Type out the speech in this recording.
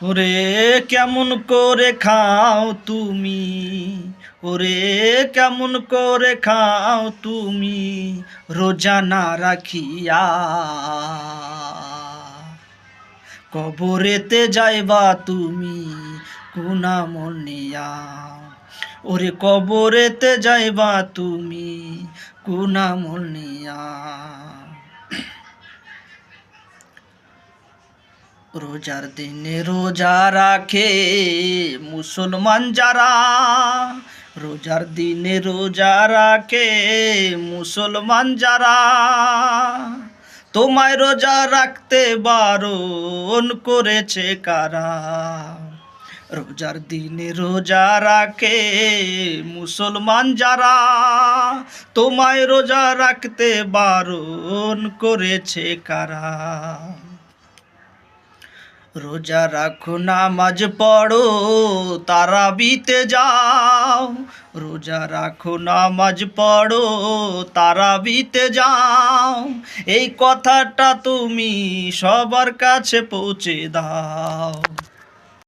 ওরে কেমন করে খাও তুমি, ওরে কেমন করে খাও তুমি রোজা না রাখিয়া। কবরেতে যাইবা তুমি কোন আমল নিয়া, ওরে কবরেতে যাইবা তুমি কোন আমল নিয়া। রোজার দিনে রোজা রাখে মুসলমান যারা, রোজার দিনে রোজা রাখে মুসলমান যারা, তোমায় রোজা রাখতে বারণ করেছে কারা। রোজার দিনে রোজা রাখে মুসলমান যারা, তোমায় রোজা রাখতে বারণ করেছে কারা। রোজা রাখো নামাজ পড়ো তারাবিতে যাও, রোজা রাখো নামাজ পড়ো তারাবিতে যাও, এই কথাটা তুমি সবার কাছে পৌঁছে দাও।